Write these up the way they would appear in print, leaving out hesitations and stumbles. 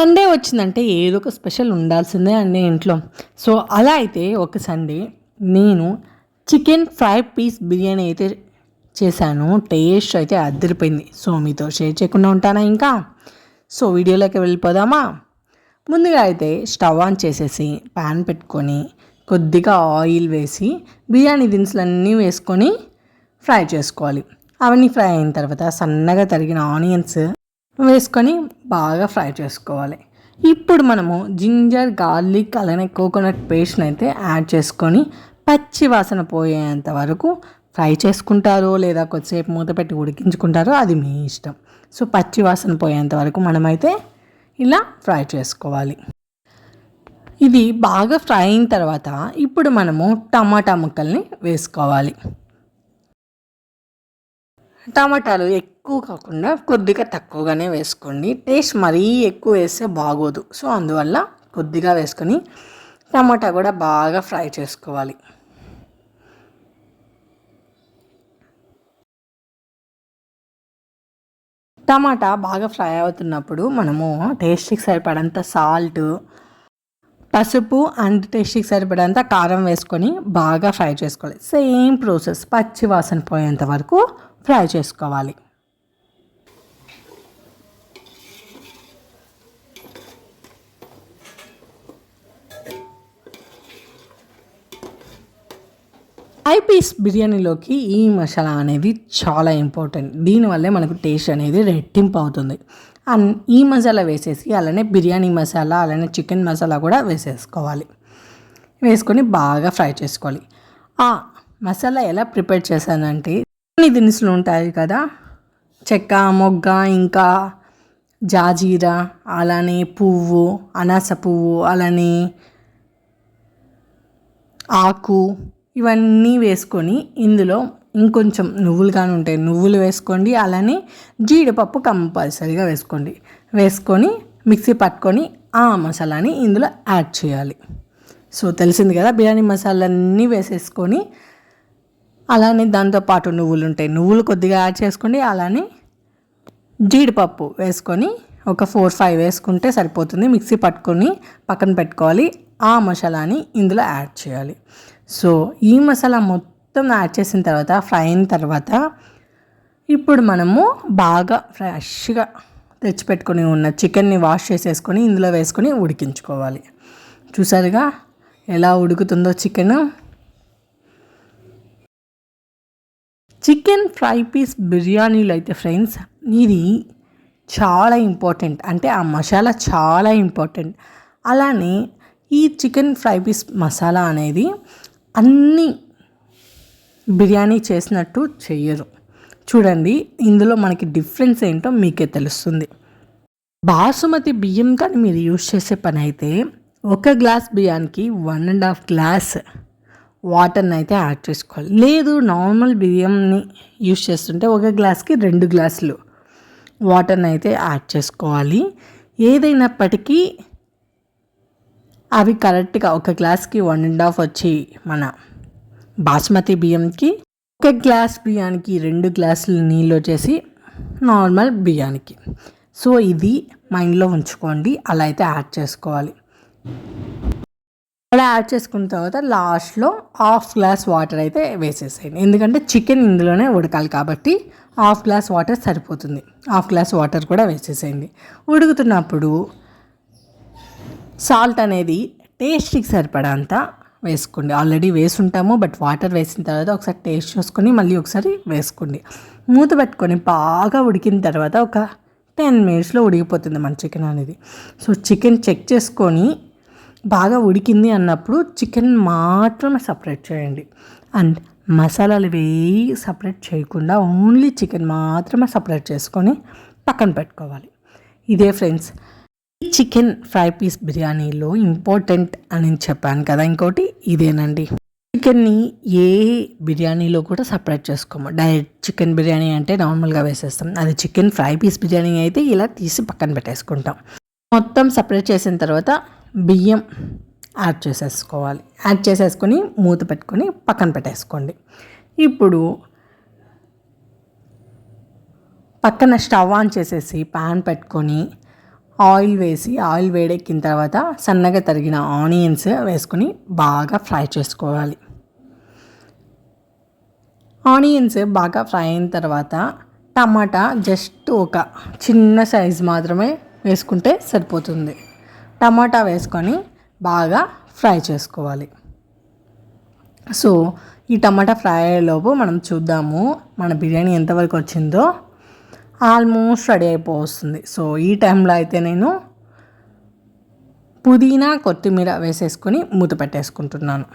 Sunday వచ్చిందంటే ఏదో ఒక స్పెషల్ ఉండాల్సిందే అండి ఇంట్లో. సో అలా అయితే ఒక సండే నేను చికెన్ ఫ్రై పీస్ బిర్యానీ అయితే చేశాను. టేస్ట్ అయితే అదిరిపోయింది. సో మీతో షేర్ చేయకుండా ఉంటానా ఇంకా. సో వీడియోలోకి వెళ్ళిపోదామా. ముందుగా అయితే స్టవ్ ఆన్ చేసేసి ప్యాన్ పెట్టుకొని కొద్దిగా ఆయిల్ వేసి బిర్యానీ దినుసులన్నీ వేసుకొని ఫ్రై చేసుకోవాలి. అవన్నీ ఫ్రై అయిన తర్వాత సన్నగా తరిగిన ఆనియన్స్ వేసుకొని బాగా ఫ్రై చేసుకోవాలి. ఇప్పుడు మనము జింజర్ గార్లిక్ అలానే కోకోనట్ పేస్ట్ని అయితే యాడ్ చేసుకొని పచ్చి వాసన పోయేంత వరకు ఫ్రై చేసుకుంటారో లేదా కొద్దిసేపు మూత పెట్టి ఉడికించుకుంటారో అది మీ ఇష్టం. సో పచ్చి వాసన పోయేంత వరకు మనమైతే ఇలా ఫ్రై చేసుకోవాలి. ఇది బాగా ఫ్రై అయిన తర్వాత ఇప్పుడు మనము టమాటా ముక్కల్ని వేసుకోవాలి. టమాటాలు ఎక్కువ కాకుండా కొద్దిగా తక్కువగానే వేసుకోండి. టేస్ట్ మరీ ఎక్కువ వేస్తే బాగోదు. సో అందువల్ల కొద్దిగా వేసుకొని టమాటా కూడా బాగా ఫ్రై చేసుకోవాలి. టమాటా బాగా ఫ్రై అవుతున్నప్పుడు మనము టేస్ట్కి సరిపడంత సాల్ట్, పసుపు అండ్ టేస్ట్కి సరిపడంత కారం వేసుకొని బాగా ఫ్రై చేసుకోవాలి. సేమ్ ప్రాసెస్ పచ్చి వాసన పోయేంత వరకు ఫ్రై చేసుకోవాలి. ఫ్రై పీస్ బిర్యానీలోకి ఈ మసాలా అనేది చాలా ఇంపార్టెంట్. దీనివల్లే మనకు టేస్ట్ అనేది రెట్టింపు అవుతుంది. అండ్ ఈ మసాలా వేసేసి అలానే బిర్యానీ మసాలా అలానే చికెన్ మసాలా కూడా వేసేసుకోవాలి. వేసుకొని బాగా ఫ్రై చేసుకోవాలి. ఆ మసాలా ఎలా ప్రిపేర్ చేశానంటే కొన్ని దినుసులు ఉంటాయి కదా, చెక్క, మొగ్గ, ఇంకా జాజీరా, అలానే పువ్వు, అనాస పువ్వు, అలానే ఆకు, ఇవన్నీ వేసుకొని ఇందులో ఇంకొంచెం నువ్వులు కానీ ఉంటాయి నువ్వులు వేసుకోండి. అలానే జీడిపప్పు కంపల్సరీగా వేసుకోండి. వేసుకొని మిక్సీ పట్టుకొని ఆ మసాలాని ఇందులో యాడ్ చేయాలి. సో తెలిసింది కదా, బిర్యానీ మసాలాన్నీ వేసేసుకొని అలానే దాంతోపాటు నువ్వులు ఉంటాయి నువ్వులు కొద్దిగా యాడ్ చేసుకోండి. అలానే జీడిపప్పు వేసుకొని ఒక 4-5 వేసుకుంటే సరిపోతుంది. మిక్సీ పట్టుకొని పక్కన పెట్టుకోవాలి. ఆ మసాలాని ఇందులో యాడ్ చేయాలి. సో ఈ మసాలా మొత్తం యాడ్ చేసిన తర్వాత ఫ్రై అయిన తర్వాత ఇప్పుడు మనము బాగా ఫ్రెష్గా తెచ్చిపెట్టుకొని ఉన్న చికెన్ని వాష్ చేసేసుకొని ఇందులో వేసుకొని ఉడికించుకోవాలి. చూసారుగా ఎలా ఉడుకుతుందో చికెన్. చికెన్ ఫ్రై పీస్ బిర్యానీలో అయితే ఫ్రెండ్స్ ఇది చాలా ఇంపార్టెంట్. అంటే ఆ మసాలా చాలా ఇంపార్టెంట్. అలానే ఈ చికెన్ ఫ్రై పీస్ మసాలా అనేది అన్నీ బిర్యానీ చేసినట్టు చెయ్యరు. చూడండి ఇందులో మనకి డిఫరెన్స్ ఏంటో మీకే తెలుస్తుంది. బాసుమతి బియ్యం కానీ మీరు యూజ్ చేసే పని అయితే 1 గ్లాస్ బియ్యానికి 1.5 గ్లాస్ వాటర్ని అయితే యాడ్ చేసుకోవాలి. లేదు నార్మల్ బియ్యంని యూజ్ చేస్తుంటే 1 గ్లాస్కి 2 గ్లాసులు వాటర్ని అయితే యాడ్ చేసుకోవాలి. ఏదైనప్పటికీ అవి కరెక్ట్గా 1 గ్లాస్కి 1.5 వచ్చి మన బాస్మతి బియ్యంకి, 1 గ్లాస్ బియ్యానికి 2 గ్లాసులు నీళ్ళు వచ్చేసి నార్మల్ బియ్యానికి. సో ఇది మైండ్లో ఉంచుకోండి. అలా అయితే యాడ్ చేసుకోవాలి. అలా యాడ్ చేసుకున్న తర్వాత లాస్ట్లో 1/2 గ్లాస్ వాటర్ అయితే వేసేసేయండి. ఎందుకంటే చికెన్ ఇందులోనే ఉడకాలి కాబట్టి 1/2 గ్లాస్ వాటర్ సరిపోతుంది. 1/2 గ్లాస్ వాటర్ కూడా వేసేసేయండి. ఉడుకుతున్నప్పుడు సాల్ట్ అనేది టేస్ట్కి సరిపడంత వేసుకోండి. ఆల్రెడీ వేసుంటాము, బట్ వాటర్ వేసిన తర్వాత ఒకసారి టేస్ట్ చూసుకొని మళ్ళీ ఒకసారి వేసుకోండి. మూత పెట్టుకొని బాగా ఉడికిన తర్వాత ఒక 10 మినిట్స్లో ఉడికిపోతుంది మన చికెన్ అనేది. సో చికెన్ చెక్ చేసుకొని బాగా ఉడికింది అన్నప్పుడు చికెన్ మాత్రమే సపరేట్ చేయండి. అండ్ మసాలాలు వేయి సపరేట్ చేయకుండా ఓన్లీ చికెన్ మాత్రమే సపరేట్ చేసుకొని పక్కన పెట్టుకోవాలి. ఇదే ఫ్రెండ్స్ చికెన్ ఫ్రై పీస్ బిర్యానీలో ఇంపార్టెంట్ అని చెప్పాను కదా, ఇంకోటి ఇదేనండి. చికెన్ని ఏ బిర్యానీలో కూడా సపరేట్ చేసుకోము. డైరెక్ట్ చికెన్ బిర్యానీ అంటే నార్మల్గా వేసేస్తాం. అది చికెన్ ఫ్రై పీస్ బిర్యానీ అయితే ఇలా తీసి పక్కన పెట్టేసుకుంటాం. మొత్తం సపరేట్ చేసిన తర్వాత బియ్యం యాడ్ చేసేసుకోవాలి. యాడ్ చేసేసుకొని మూత పెట్టుకొని పక్కన పెట్టేసుకోండి. ఇప్పుడు పక్కన స్టవ్ ఆన్ చేసేసి ప్యాన్ పెట్టుకొని ఆయిల్ వేసి ఆయిల్ వేడెక్కిన తర్వాత సన్నగా తరిగిన ఆనియన్స్ వేసుకొని బాగా ఫ్రై చేసుకోవాలి. ఆనియన్స్ బాగా ఫ్రై అయిన తర్వాత టమాటా జస్ట్ ఒక చిన్న సైజు మాత్రమే వేసుకుంటే సరిపోతుంది. టమాటా వేసుకొని బాగా ఫ్రై చేసుకోవాలి. సో ఈ టమాటా ఫ్రై అయ్యేలోపు మనం చూద్దాము మన బిర్యానీ ఎంతవరకు వచ్చిందో. ఆల్మోస్ట్ రెడీ అయిపోతుంది. సో ఈ టైంలో అయితే నేను పుదీనా కొత్తిమీర వేసేసుకొని మూత పెట్టేసుకుంటున్నాను.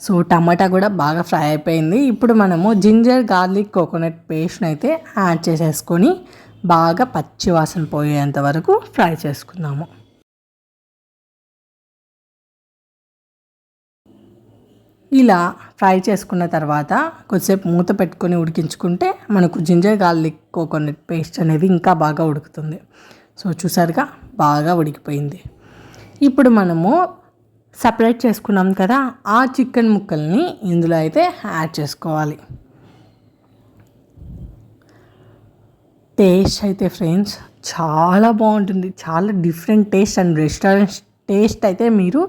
సో టమాటా కూడా బాగా ఫ్రై అయిపోయింది. ఇప్పుడు మనము జింజర్ గార్లిక్ కోకోనట్ పేస్ట్ని అయితే యాడ్ చేసేసుకొని బాగా పచ్చి వాసన పోయేంత వరకు ఫ్రై చేసుకుందాము. ఇలా ఫ్రై చేసుకున్న తర్వాత కొద్దిసేపు మూత పెట్టుకొని ఉడికించుకుంటే మనకు జింజర్ గార్లిక్ కోకోనట్ పేస్ట్ అనేది ఇంకా బాగా ఉడుకుతుంది. సో చూసారుగా బాగా ఉడికిపోయింది. ఇప్పుడు మనము సపరేట్ చేసుకున్నాం కదా ఆ చికెన్ ముక్కల్ని ఇందులో అయితే యాడ్ చేసుకోవాలి. టేస్ట్ అయితే ఫ్రెండ్స్ చాలా బాగుంటుంది. చాలా different taste and restaurant taste అయితే మీరు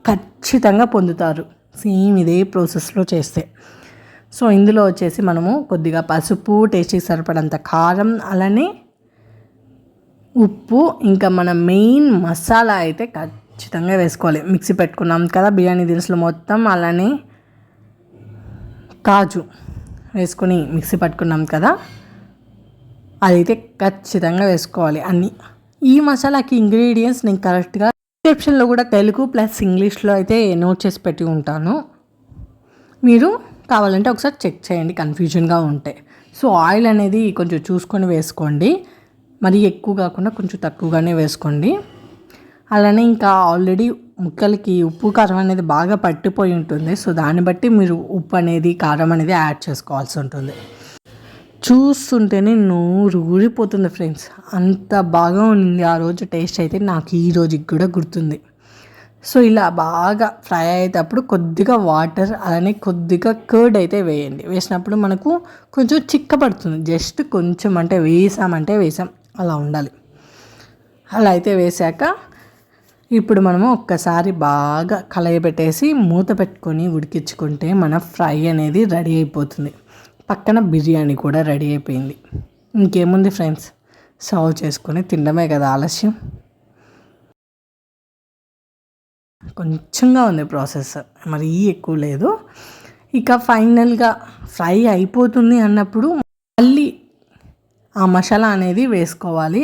ఖచ్చితంగా పొందుతారు సేమ్ ఇదే ప్రాసెస్లో చేస్తే. సో ఇందులో వచ్చేసి మనము కొద్దిగా పసుపు, టేస్ట్కి సరిపడంత కారం, అలానే ఉప్పు, ఇంకా మన మెయిన్ మసాలా అయితే ఖచ్చితంగా వేసుకోవాలి. మిక్సీ పెట్టుకున్నాం కదా బిర్యానీ దినుసులు మొత్తం, అలానే కాజు వేసుకొని మిక్సీ పట్టుకున్నాం కదా అదైతే ఖచ్చితంగా వేసుకోవాలి అన్నీ. ఈ మసాలాకి ఇంగ్రీడియంట్స్ నేను కరెక్ట్గా డిస్క్రిప్షన్లో కూడా తెలుగు ప్లస్ ఇంగ్లీష్లో అయితే నోట్ చేసి పెట్టి ఉంటాను. మీరు కావాలంటే ఒకసారి చెక్ చేయండి కన్ఫ్యూజన్గా ఉంటే. సో ఆయిల్ అనేది కొంచెం చూసుకొని వేసుకోండి. మరీ ఎక్కువ కాకుండా కొంచెం తక్కువగానే వేసుకోండి. అలానే ఇంకా ఆల్రెడీ ముక్కలకి ఉప్పు కారం అనేది బాగా పట్టిపోయి ఉంటుంది. సో దాన్ని బట్టి మీరు ఉప్పు అనేది కారం అనేది యాడ్ చేసుకోవాల్సి ఉంటుంది. చూస్తుంటేనే నోరు ఊరిపోతుంది ఫ్రెండ్స్, అంత బాగా ఉంది ఆ రోజు టేస్ట్ అయితే. నాకు ఈ రోజుకి కూడా గుర్తుంది. సో ఇలా బాగా ఫ్రై అయ్యేటప్పుడు కొద్దిగా వాటర్, అలానే కొద్దిగా కర్డ్ అయితే వేయండి. వేసినప్పుడు మనకు కొంచెం చిక్కబడుతుంది. జస్ట్ కొంచెం అంటే వేసాం అలా ఉండాలి. అలా అయితే వేసాక ఇప్పుడు మనము ఒక్కసారి బాగా కలయబెట్టేసి మూత పెట్టుకొని ఉడికించుకుంటే మన ఫ్రై అనేది రెడీ అయిపోతుంది. పక్కన బిర్యానీ కూడా రెడీ అయిపోయింది. ఇంకేముంది ఫ్రెండ్స్, సర్వ్ చేసుకొని తినడమే కదా ఆలస్యం. కొంచెంగా ఉంది ప్రాసెస్, మరీ ఎక్కువ లేదు. ఇక ఫైనల్గా ఫ్రై అయిపోతుంది అన్నప్పుడు మళ్ళీ ఆ మసాలా అనేది వేసుకోవాలి.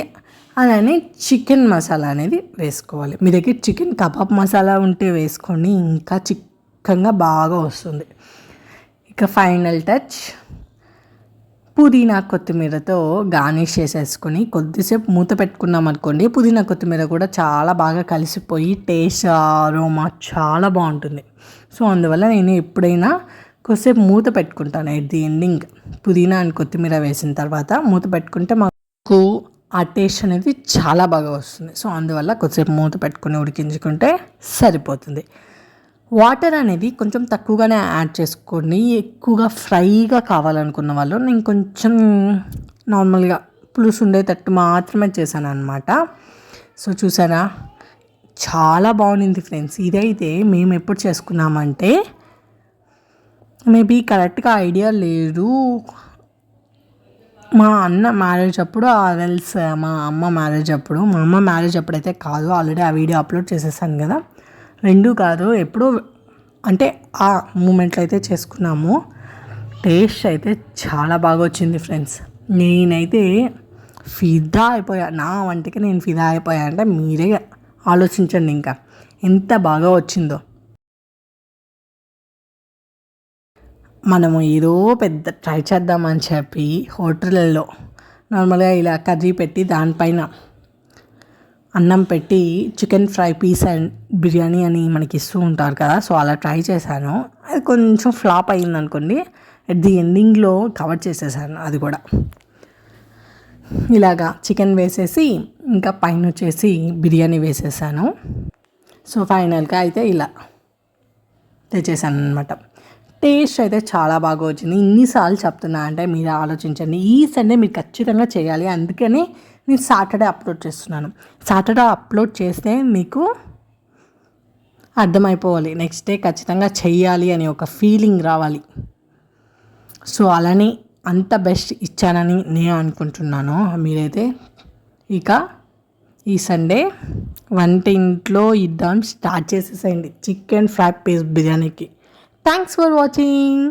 అలానే చికెన్ మసాలా అనేది వేసుకోవాలి. మీ దగ్గర చికెన్ కబాబ్ మసాలా ఉంటే వేసుకోండి, ఇంకా చిక్కగా బాగా వస్తుంది. ఇక ఫైనల్ టచ్ పుదీనా కొత్తిమీరతో గార్నిష్ చేసేసుకొని కొద్దిసేపు మూత పెట్టుకున్నాం అనుకోండి, పుదీనా కొత్తిమీర కూడా చాలా బాగా కలిసిపోయి టేస్ట్, అరోమా చాలా బాగుంటుంది. సో అందువల్ల నేను ఎప్పుడైనా కొద్దిసేపు మూత పెట్టుకుంటాను. ఎట్ ది ఎండింగ్ పుదీనా అండ్ కొత్తిమీర వేసిన తర్వాత మూత పెట్టుకుంటే మాకు ఆ టేస్ట్ అనేది చాలా బాగా వస్తుంది. సో అందువల్ల కొద్దిసేపు మూత పెట్టుకుని ఉడికించుకుంటే సరిపోతుంది. వాటర్ అనేది కొంచెం తక్కువగానే యాడ్ చేసుకోండి. ఎక్కువగా ఫ్రైగా కావాలనుకున్న వాళ్ళు నేను కొంచెం నార్మల్గా పులుసు ఉండేటట్టు మాత్రమే చేశాను అనమాట. సో చూసారా చాలా బాగుంది ఫ్రెండ్స్. ఇదైతే మేము ఎప్పుడు చేసుకున్నామంటే, మేబీ కరెక్ట్గా ఐడియా లేదు, మా అన్న మ్యారేజ్ అప్పుడు ఆర్ఎల్స్ మా అమ్మ మ్యారేజ్ అప్పుడు. మా అమ్మ మ్యారేజ్ అప్పుడైతే కాదు, ఆల్రెడీ ఆ వీడియో అప్లోడ్ చేసేసాను కదా. రెండు కాదు, ఎప్పుడో అంటే ఆ మూమెంట్లో అయితే చేసుకున్నాము. టేస్ట్ అయితే చాలా బాగా వచ్చింది ఫ్రెండ్స్. నేనైతే ఫిదా అయిపోయా, నా వంటకి నేను ఫిదా అయిపోయా అంటే మీరే ఆలోచించండి ఇంకా ఎంత బాగా వచ్చిందో. మనము ఏదో పెద్ద ట్రై చేద్దామని చెప్పి హోటళ్ళల్లో నార్మల్గా ఇలా కర్రీ పెట్టి దానిపైన అన్నం పెట్టి chicken fry piece and biryani అని మనకి ఇస్తూ ఉంటారు కదా. సో అలా ట్రై చేశాను, అది కొంచెం ఫ్లాప్ అయ్యింది అనుకోండి. అట్ ది ఎండింగ్లో కవర్ చేసేసాను అది కూడా. ఇలాగా చికెన్ వేసేసి ఇంకా పైన వచ్చేసి బిర్యానీ వేసేసాను. సో ఫైనల్గా అయితే ఇలా తెచ్చేసాను అనమాట. టేస్ట్ అయితే చాలా బాగా వచ్చింది. ఇన్నిసార్లు చెప్తున్నా అంటే మీరు ఆలోచించండి, ఈ సండే మీరు ఖచ్చితంగా చేయాలి. అందుకని నేను సాటర్డే అప్లోడ్ చేస్తున్నాను. సాటర్డే అప్లోడ్ చేస్తే మీకు అర్థమైపోవాలి, నెక్స్ట్ డే ఖచ్చితంగా చెయ్యాలి అని ఒక ఫీలింగ్ రావాలి. సో అలానే అంత బెస్ట్ ఇచ్చానని నేను అనుకుంటున్నాను. మీరైతే ఇక ఈ సండే వంటింట్లో ఇద్దాం స్టార్ట్ చేసేసేయండి చికెన్ ఫ్రై పీస్ బిర్యానీకి. Thanks for watching.